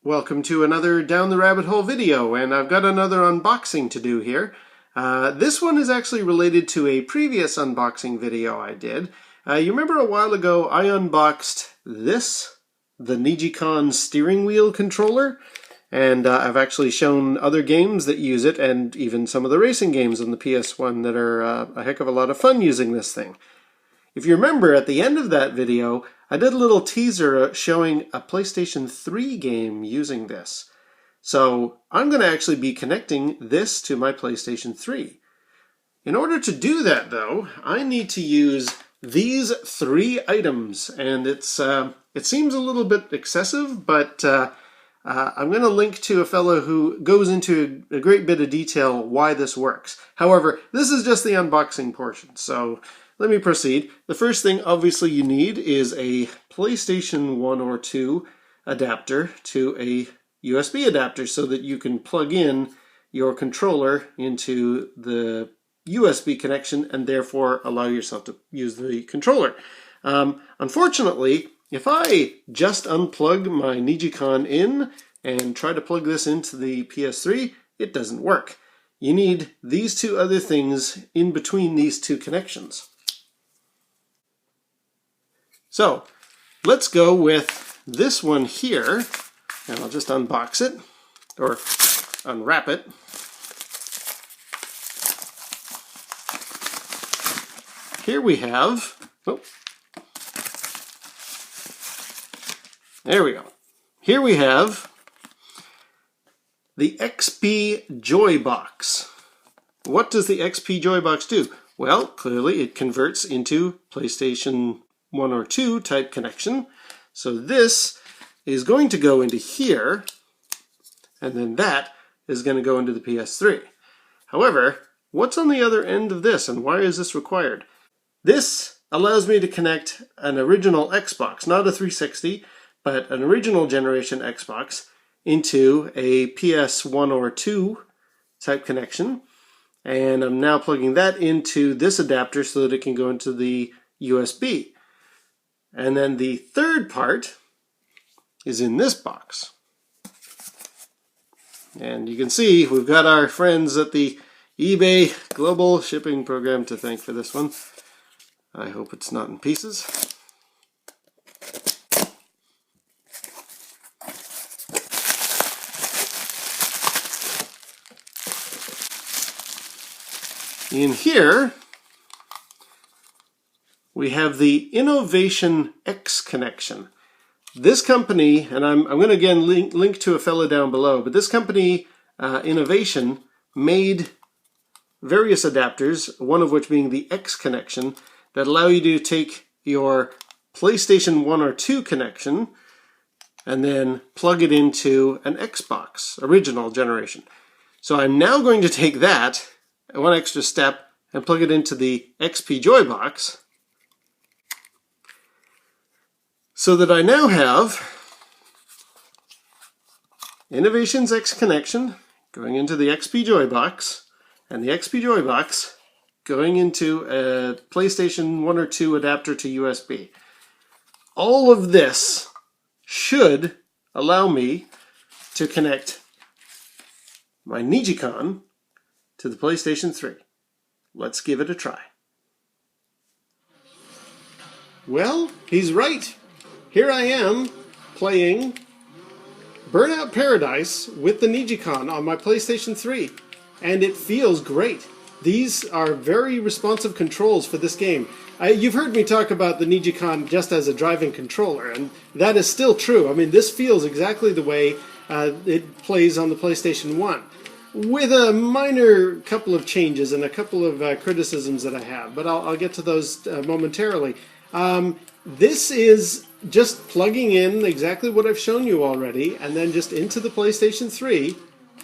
Welcome to another Down the Rabbit Hole video, and I've got another unboxing to do here. This one is actually related to a previous unboxing video I did. You remember a while ago I unboxed this, the NeGcon steering wheel controller, and I've actually shown other games that use it, and even some of the racing games on the PS1 that are a heck of a lot of fun using this thing. If you remember, at the end of that video, I did a little teaser showing a PlayStation 3 game using this. So I'm going to actually be connecting this to my PlayStation 3. In order to do that, though, I need to use these three items. And it seems a little bit excessive, but I'm going to link to a fellow who goes into a great bit of detail why this works. However, this is just the unboxing portion, so let me proceed. The first thing, obviously, you need is a PlayStation 1 or 2 adapter to a USB adapter so that you can plug in your controller into the USB connection and therefore allow yourself to use the controller. Unfortunately, if I just unplug my NeGcon in and try to plug this into the PS3, it doesn't work. You need these two other things in between these two connections. So, let's go with this one here, and I'll just unbox it, or unwrap it. Here we have, there we go. Here we have the XP Joy Box. What does the XP Joy Box do? Well, clearly it converts into PlayStation 1 or 2 type connection. So this is going to go into here, and then that is going to go into the PS3. However, what's on the other end of this, and why is this required? This allows me to connect an original Xbox, not a 360, but an original generation Xbox, into a PS1 or 2 type connection. And I'm now plugging that into this adapter so that it can go into the USB. And then the third part is in this box. And you can see we've got our friends at the eBay Global Shipping Program to thank for this one. I hope it's not in pieces. In here, we have the Innovation X connection. This company, and I'm going to again link to a fellow down below, but this company, Innovation, made various adapters, one of which being the X connection, that allow you to take your PlayStation 1 or 2 connection and then plug it into an Xbox, original generation. So I'm now going to take that, one extra step, and plug it into the XP Joy Box, so that I now have Innovation's X connection going into the XP Joy Box, and the XP Joy Box going into a PlayStation 1 or 2 adapter to USB. All of this should allow me to connect my NeGcon to the PlayStation 3. Let's give it a try. Well, he's right. Here I am playing Burnout Paradise with the NeGcon on my PlayStation 3, and it feels great. These are very responsive controls for this game. You've heard me talk about the NeGcon just as a driving controller, and that is still true. I mean, this feels exactly the way it plays on the PlayStation 1, with a minor couple of changes and a couple of criticisms that I have, but I'll get to those momentarily. This is just plugging in exactly what I've shown you already, and then just into the PlayStation 3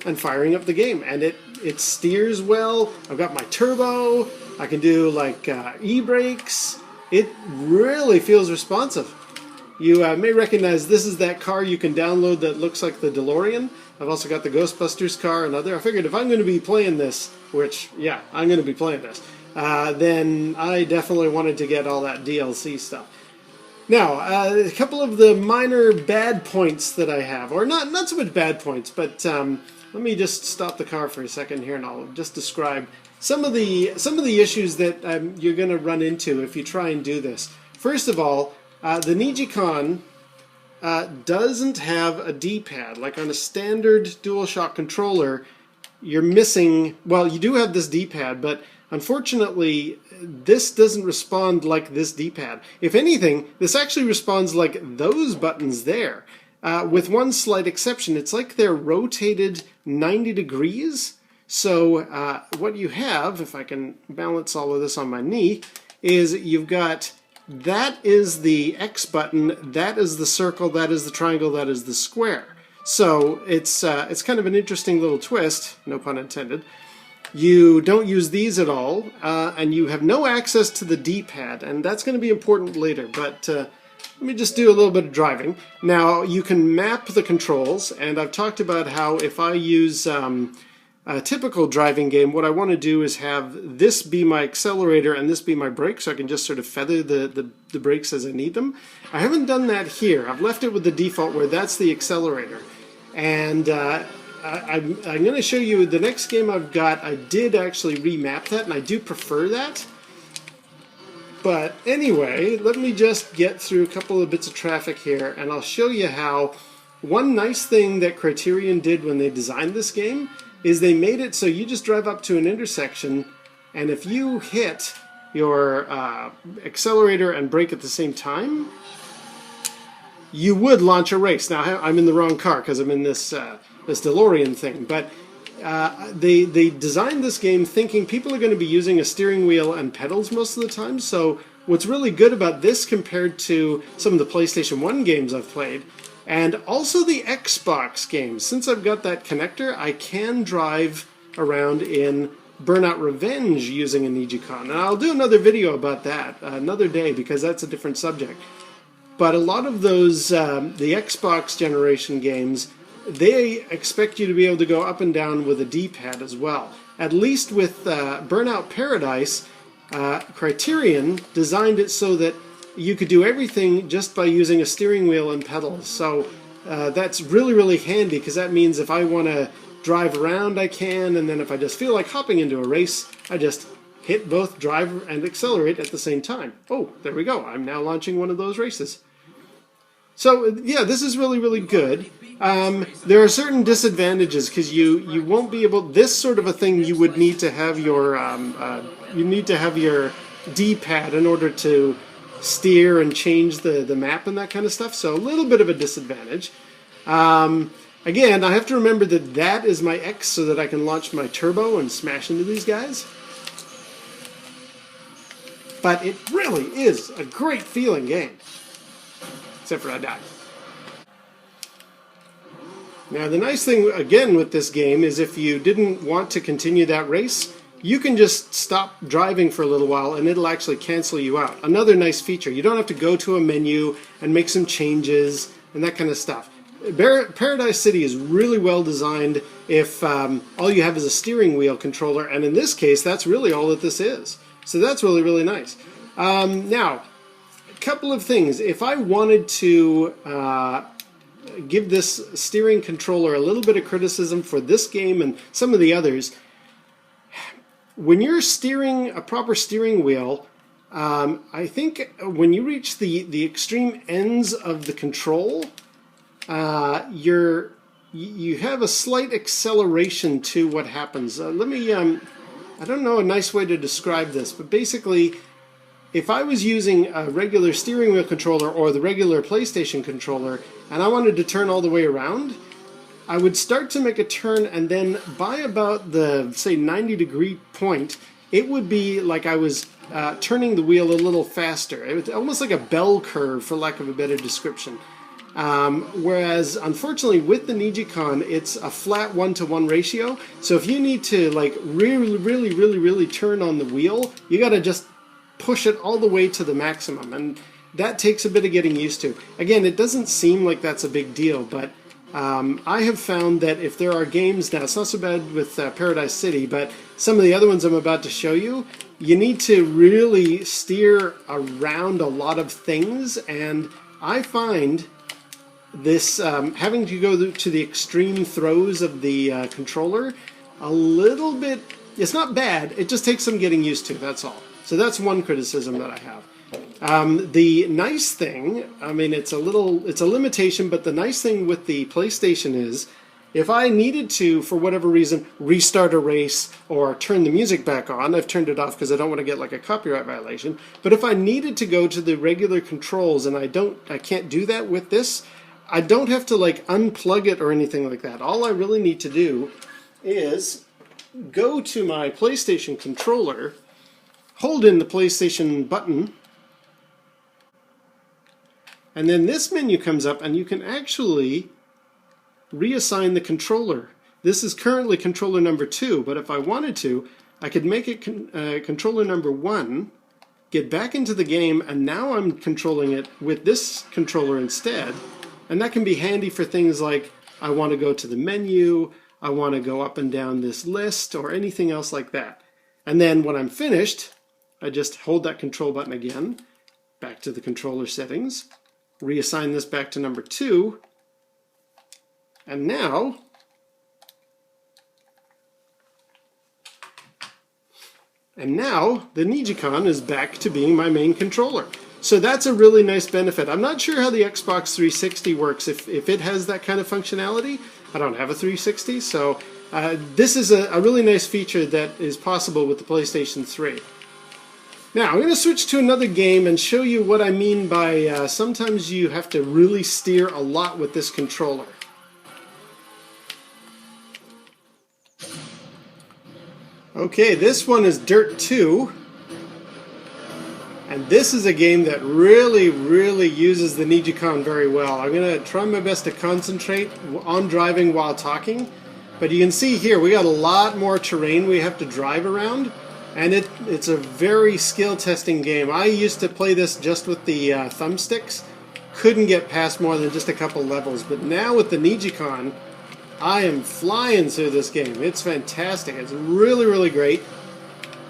and firing up the game. And it steers well. I've got my turbo. I can do like e-brakes. It really feels responsive. You may recognize this is that car you can download that looks like the DeLorean. I've also got the Ghostbusters car and other. I figured if I'm going to be playing this, which, yeah, I'm going to be playing this, then I definitely wanted to get all that DLC stuff. Now, a couple of the minor bad points that I have, or not so much bad points, but let me just stop the car for a second here, and I'll just describe some of the issues that you're going to run into if you try and do this. First of all, the NeGcon doesn't have a D-pad. Like on a standard DualShock controller, you're missing, well, you do have this D-pad, but unfortunately, this doesn't respond like this D-pad. If anything, this actually responds like those buttons there. With one slight exception, it's like they're rotated 90 degrees. So what you have, if I can balance all of this on my knee, is you've got, that is the X button, that is the circle, that is the triangle, that is the square. So it's kind of an interesting little twist, no pun intended. You don't use these at all, and you have no access to the D-pad, and that's going to be important later, but let me just do a little bit of driving. Now, you can map the controls, and I've talked about how if I use a typical driving game, what I want to do is have this be my accelerator and this be my brake, so I can just sort of feather the brakes as I need them. I haven't done that here. I've left it with the default where that's the accelerator. And I'm going to show you the next game I've got. I did actually remap that, and I do prefer that. But anyway, let me just get through a couple of bits of traffic here, and I'll show you how one nice thing that Criterion did when they designed this game is they made it so you just drive up to an intersection, and if you hit your accelerator and brake at the same time, you would launch a race. Now, I'm in the wrong car because I'm in this this DeLorean thing, but they designed this game thinking people are going to be using a steering wheel and pedals most of the time. So what's really good about this compared to some of the PlayStation 1 games I've played, and also the Xbox games, since I've got that connector, I can drive around in Burnout Revenge using a NeGcon. And I'll do another video about that another day because that's a different subject. But a lot of those, the Xbox generation games, they expect you to be able to go up and down with a D-pad as well. At least with Burnout Paradise, Criterion designed it so that you could do everything just by using a steering wheel and pedals. So that's really, really handy, because that means if I want to drive around, I can, and then if I just feel like hopping into a race, I just hit both drive and accelerate at the same time. Oh, there we go. I'm now launching one of those races. So yeah, this is really, really good. There are certain disadvantages because you won't be able. This sort of a thing you would need to have your D-pad in order to steer and change the map and that kind of stuff. So a little bit of a disadvantage. Again, I have to remember that that is my X so that I can launch my turbo and smash into these guys. But it really is a great feeling game. Except for I died. Now the nice thing again with this game is if you didn't want to continue that race, you can just stop driving for a little while and it'll actually cancel you out. Another nice feature. You don't have to go to a menu and make some changes and that kind of stuff. Paradise City is really well designed if all you have is a steering wheel controller, and in this case that's really all that this is. So that's really, really nice. Now, a couple of things. If I wanted to give this steering controller a little bit of criticism for this game and some of the others, when you're steering a proper steering wheel, I think when you reach the extreme ends of the control, you have a slight acceleration to what happens. Let me, I don't know a nice way to describe this, but basically, if I was using a regular steering wheel controller or the regular PlayStation controller, and I wanted to turn all the way around, I would start to make a turn, and then by about the, say, 90-degree point, it would be like I was turning the wheel a little faster. It was almost like a bell curve, for lack of a better description. Whereas, unfortunately, with the NeGcon, it's a flat 1-to-1 ratio. So if you need to, like, really turn on the wheel, you got to just push it all the way to the maximum. And that takes a bit of getting used to. Again, it doesn't seem like that's a big deal, but I have found that if there are games, now it's not so bad with Paradise City, but some of the other ones I'm about to show you, you need to really steer around a lot of things, and I find this having to go to the extreme throws of the controller a little bit, it's not bad, it just takes some getting used to, that's all. So that's one criticism that I have. The nice thing, I mean, it's a limitation, but the nice thing with the PlayStation is, if I needed to, for whatever reason, restart a race or turn the music back on, I've turned it off because I don't want to get like a copyright violation, but if I needed to go to the regular controls and I can't do that with this, I don't have to like unplug it or anything like that. All I really need to do is go to my PlayStation controller, hold in the PlayStation button, and then this menu comes up and you can actually reassign the controller. This is currently controller number 2, but if I wanted to, I could make it controller number 1, get back into the game, and now I'm controlling it with this controller instead. And that can be handy for things like I want to go to the menu, I want to go up and down this list, or anything else like that. And then when I'm finished, I just hold that control button again, back to the controller settings, reassign this back to number 2, and now the NeGcon is back to being my main controller. So that's a really nice benefit. I'm not sure how the Xbox 360 works, if it has that kind of functionality. I don't have a 360, so this is a really nice feature that is possible with the PlayStation 3. Now, I'm going to switch to another game and show you what I mean by sometimes you have to really steer a lot with this controller. Okay, this one is Dirt 2. And this is a game that really, really uses the NeGcon very well. I'm going to try my best to concentrate on driving while talking. But you can see here, we got a lot more terrain we have to drive around. And it's a very skill-testing game. I used to play this just with the thumbsticks. Couldn't get past more than just a couple levels. But now with the NeGcon, I am flying through this game. It's fantastic. It's really, really great.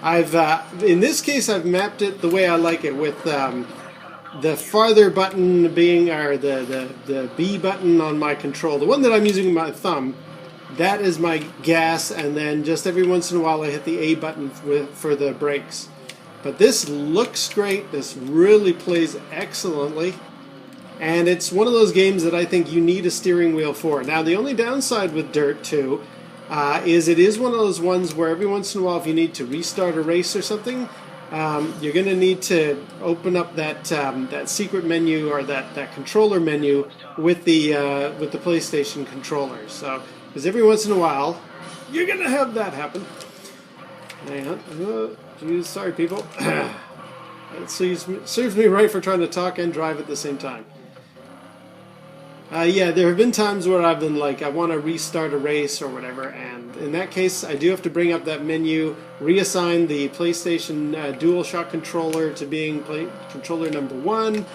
In this case, I've mapped it the way I like it, with the farther button being, or the B button on my control. The one that I'm using with my thumb, that is my gas, and then just every once in a while I hit the A button for the brakes. But this looks great. This really plays excellently. And it's one of those games that I think you need a steering wheel for. Now, the only downside with Dirt 2 is it is one of those ones where every once in a while, if you need to restart a race or something, you're going to need to open up that secret menu, or that controller menu with the PlayStation controller. So, because every once in a while, you're going to have that happen. Hang on. Geez, sorry, people. It serves me right for trying to talk and drive at the same time. Yeah, there have been times where I've been like, I want to restart a race or whatever, and in that case, I do have to bring up that menu, reassign the PlayStation DualShock controller to being controller number 1,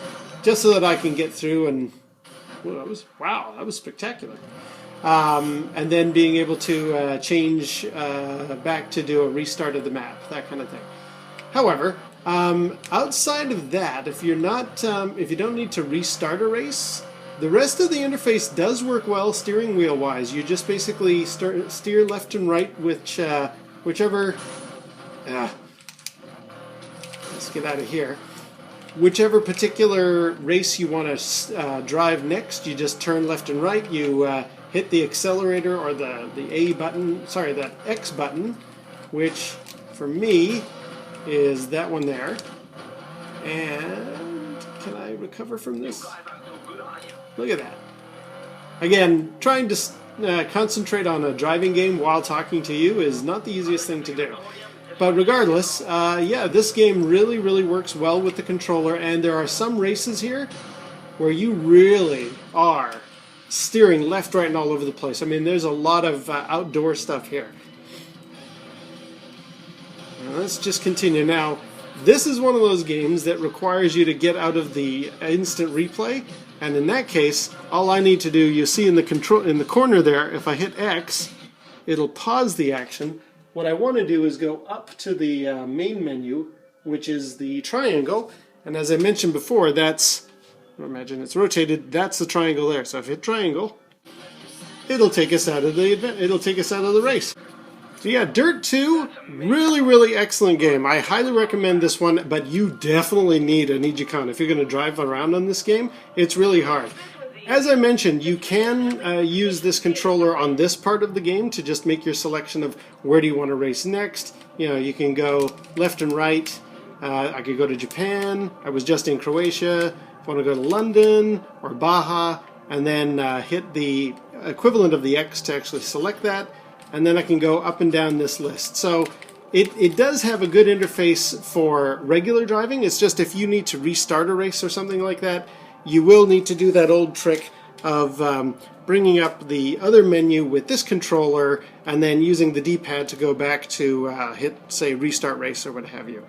just so that I can get through. And well, that was spectacular. And then being able to change back to do a restart of the map, that kind of thing. However, outside of that, if you don't need to restart a race, the rest of the interface does work well steering wheel wise. You just basically steer left and right, whichever. Let's get out of here. Whichever particular race you want to drive next, you just turn left and right. You hit the accelerator, or the A button. Sorry, that X button, which for me is that one there. And can I recover from this? Look at that. Again, trying to concentrate on a driving game while talking to you is not the easiest thing to do. But regardless, yeah, this game really, really works well with the controller, and there are some races here where you really are steering left, right, and all over the place. I mean, there's a lot of outdoor stuff here. Now, let's just continue. Now, this is one of those games that requires you to get out of the instant replay. And in that case, all I need to do, you see in the corner there, if I hit X, it'll pause the action. what I want to do is go up to the main menu, which is the triangle. And as I mentioned before, that's, imagine it's rotated, that's the triangle there. So if I hit triangle, it'll take us out of the event, it'll take us out of the race. So yeah, Dirt 2, really, really excellent game. I highly recommend this one, but you definitely need a NeGcon. If you're going to drive around on this game, it's really hard. As I mentioned, you can use this controller on this part of the game to just make your selection of where do you want to race next. You know, you can go left and right. I could go to Japan. I was just in Croatia. I want to go to London or Baja, and then hit the equivalent of the X to actually select that. And then I can go up and down this list. So it does have a good interface for regular driving. It's just if you need to restart a race or something like that, you will need to do that old trick of bringing up the other menu with this controller and then using the D-pad to go back to hit, say, restart race or what have you.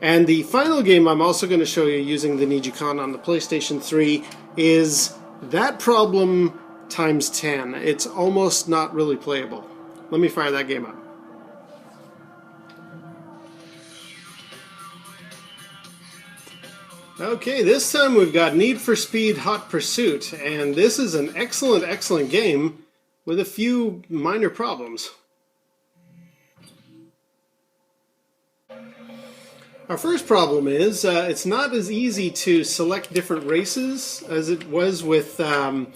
And the final game I'm also going to show you using the NeGcon on the PlayStation 3 is that problem times 10. It's almost not really playable. Let me fire that game up. Okay, this time we've got Need for Speed Hot Pursuit, and this is an excellent, excellent game with a few minor problems. Our first problem is it's not as easy to select different races as it was with the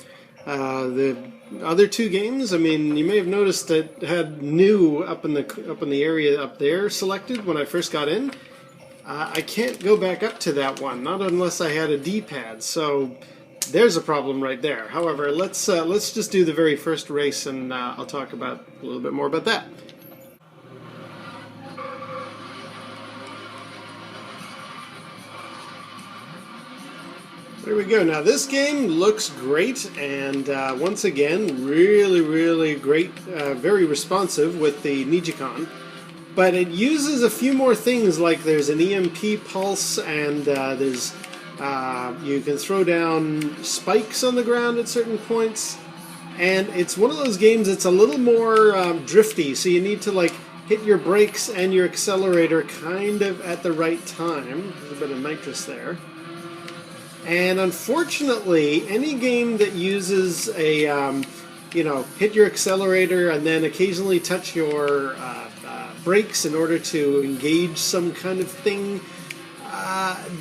other two games. I mean, you may have noticed that it had new up in the area up there selected when I first got in. I can't go back up to that one, not unless I had a D-pad. So there's a problem right there. However, let's just do the very first race, and I'll talk about a little bit more about that. There we go. Now this game looks great, and once again, really, really great, very responsive with the NeGcon. But it uses a few more things, like there's an EMP pulse, and there's you can throw down spikes on the ground at certain points. And it's one of those games that's a little more drifty, so you need to like hit your brakes and your accelerator kind of at the right time. There's a bit of nitrous there. And unfortunately, any game that uses a, hit your accelerator and then occasionally touch your brakes in order to engage some kind of thing,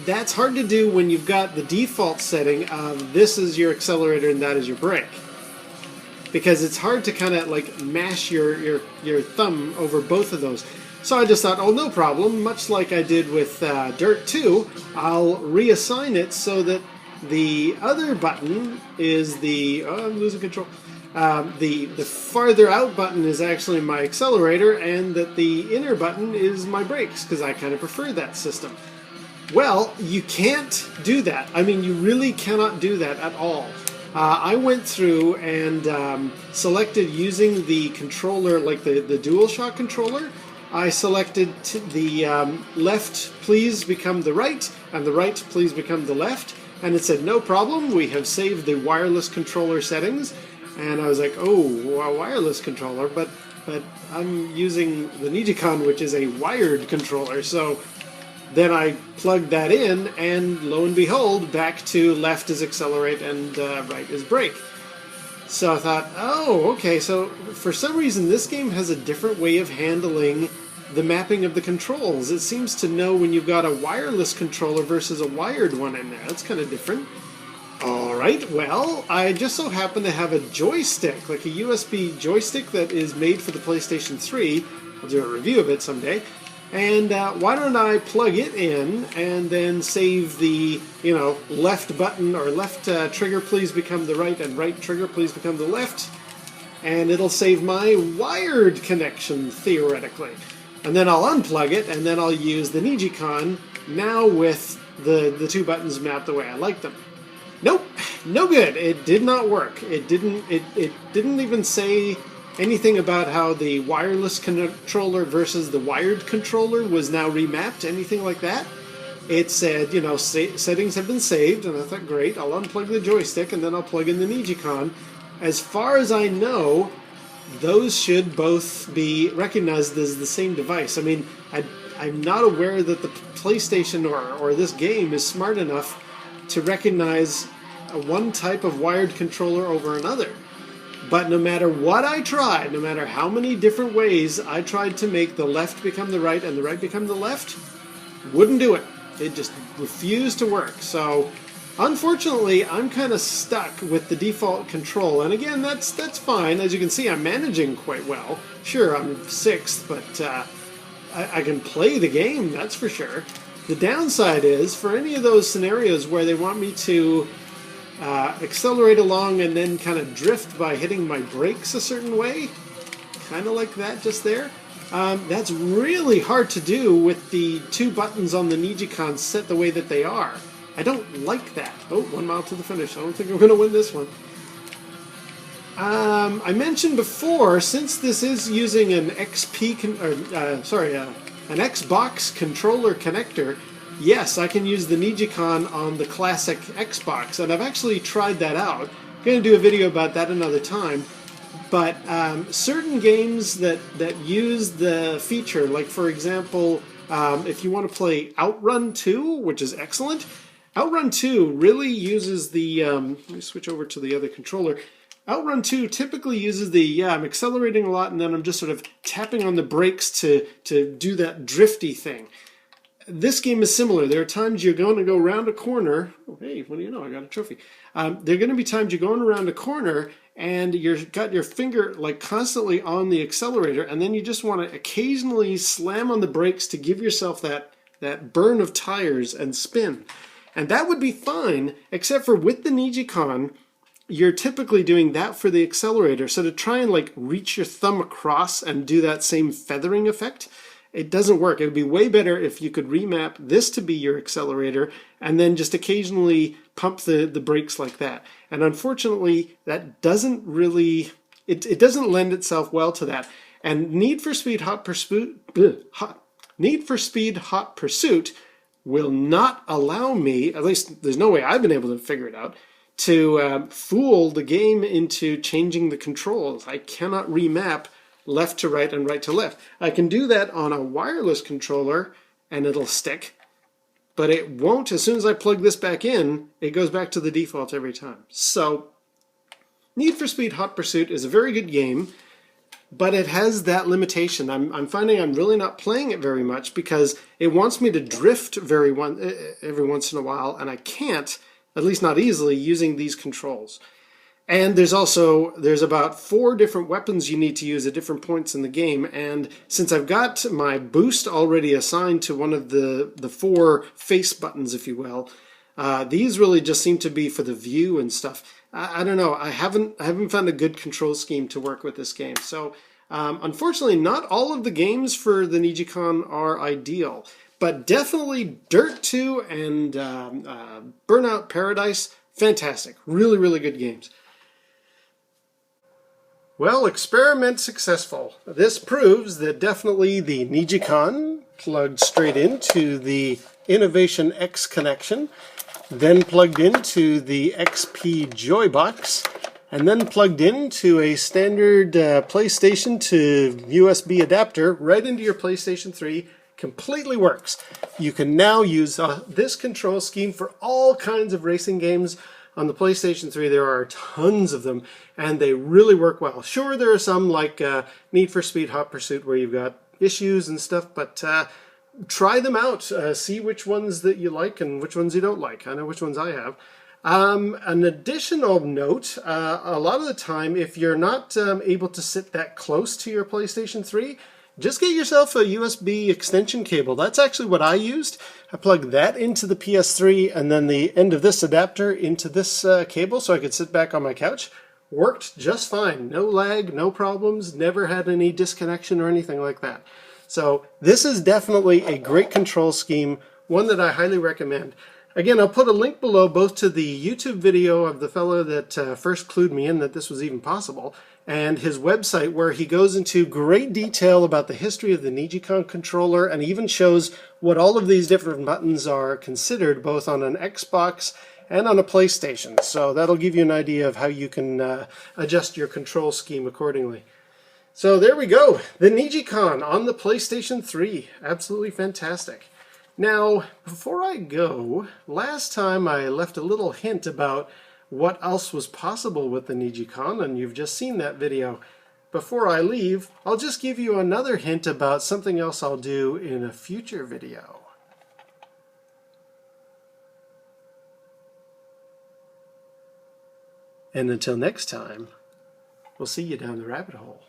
that's hard to do when you've got the default setting of this is your accelerator and that is your brake. Because it's hard to kind of like mash your thumb over both of those. So I just thought, oh, no problem. Much like I did with Dirt 2, I'll reassign it so that the other button is the... Oh, I'm losing control. The farther out button is actually my accelerator, and that the inner button is my brakes, because I kind of prefer that system. Well, you can't do that. I mean, you really cannot do that at all. I went through and selected using the controller, like the DualShock controller. I selected the left, please become the right, and the right, please become the left. And it said, no problem, we have saved the wireless controller settings. And I was like, oh, a wireless controller, but I'm using the NeGcon, which is a wired controller. So then I plugged that in, and lo and behold, back to left is accelerate and right is brake. So I thought, oh, okay, so for some reason this game has a different way of handling the mapping of the controls. It seems to know when you've got a wireless controller versus a wired one in there. That's kind of different. Alright, well, I just so happen to have a joystick, like a USB joystick that is made for the PlayStation 3. I'll do a review of it someday. And why don't I plug it in and then save the, left button or left trigger please become the right and right trigger please become the left. And it'll save my wired connection, theoretically. And then I'll unplug it, and then I'll use the NeGcon now with the two buttons mapped the way I like them. Nope, no good. It did not work. It didn't even say anything about how the wireless controller versus the wired controller was now remapped, anything like that. It said, settings have been saved, and I thought, great, I'll unplug the joystick and then I'll plug in the NeGcon. As far as I know, those should both be recognized as the same device. I mean, I'm not aware that the PlayStation or this game is smart enough to recognize one type of wired controller over another. But no matter what I tried, no matter how many different ways I tried to make the left become the right and the right become the left, wouldn't do it. It just refused to work. So, unfortunately, I'm kind of stuck with the default control. And again, that's fine. As you can see, I'm managing quite well. Sure, I'm 6th, but I can play the game, that's for sure. The downside is, for any of those scenarios where they want me to accelerate along and then kind of drift by hitting my brakes a certain way, kind of like that just there, that's really hard to do with the 2 buttons on the NeGcon set the way that they are. I don't like that. Oh, 1 mile to the finish. I don't think I'm going to win this one. I mentioned before, since this is using an an Xbox controller connector, yes, I can use the NeGcon on the classic Xbox, and I've actually tried that out. I'm going to do a video about that another time. But certain games that use the feature, like for example, if you want to play Outrun 2, which is excellent, Outrun 2 really uses the, let me switch over to the other controller. Outrun 2 typically uses the, I'm accelerating a lot and then I'm just sort of tapping on the brakes to do that drifty thing. This game is similar. There are times you're going to go around a corner. Oh, hey, what do you know? I got a trophy. There are going to be times you're going around a corner and you've got your finger like constantly on the accelerator, and then you just want to occasionally slam on the brakes to give yourself that burn of tires and spin. And that would be fine, except for with the NeGcon, you're typically doing that for the accelerator. So to try and like reach your thumb across and do that same feathering effect, it doesn't work. It would be way better if you could remap this to be your accelerator and then just occasionally pump the brakes like that. And unfortunately, that doesn't really, it doesn't lend itself well to that. And Need for Speed Hot Pursuit will not allow me, at least there's no way I've been able to figure it out, to fool the game into changing the controls. I cannot remap left to right and right to left. I can do that on a wireless controller and it'll stick, but it won't. As soon as I plug this back in, it goes back to the default every time. So Need for Speed Hot Pursuit is a very good game, but it has that limitation. I'm finding I'm really not playing it very much because it wants me to drift every once in a while, and I can't, at least not easily, using these controls. And there's about 4 different weapons you need to use at different points in the game, and since I've got my boost already assigned to one of the 4 face buttons, if you will, these really just seem to be for the view and stuff. I don't know. I haven't found a good control scheme to work with this game. So unfortunately, not all of the games for the NeGcon are ideal, but definitely Dirt 2 and Burnout Paradise, fantastic. Really, really good games. Well, experiment successful. This proves that definitely the NeGcon plugged straight into the Innovation X connection, then plugged into the XP Joybox, and then plugged into a standard PlayStation to USB adapter right into your PlayStation 3. Completely works. You can now use this control scheme for all kinds of racing games. On the PlayStation 3, there are tons of them, and they really work well. Sure, there are some like Need for Speed Hot Pursuit where you've got issues and stuff, but try them out. See which ones that you like and which ones you don't like. I know which ones I have. An additional note, a lot of the time, if you're not able to sit that close to your PlayStation 3, just get yourself a USB extension cable. That's actually what I used. I plugged that into the PS3 and then the end of this adapter into this cable so I could sit back on my couch. Worked just fine. No lag, no problems, never had any disconnection or anything like that. So this is definitely a great control scheme, one that I highly recommend. Again, I'll put a link below both to the YouTube video of the fellow that first clued me in that this was even possible, and his website where he goes into great detail about the history of the NeGcon controller and even shows what all of these different buttons are considered both on an Xbox and on a PlayStation. So that'll give you an idea of how you can adjust your control scheme accordingly. So there we go, the NeGcon on the PlayStation 3. Absolutely fantastic. Now, before I go, last time I left a little hint about what else was possible with the NeGcon, and you've just seen that video. Before I leave, I'll just give you another hint about something else I'll do in a future video. And until next time, we'll see you down the rabbit hole.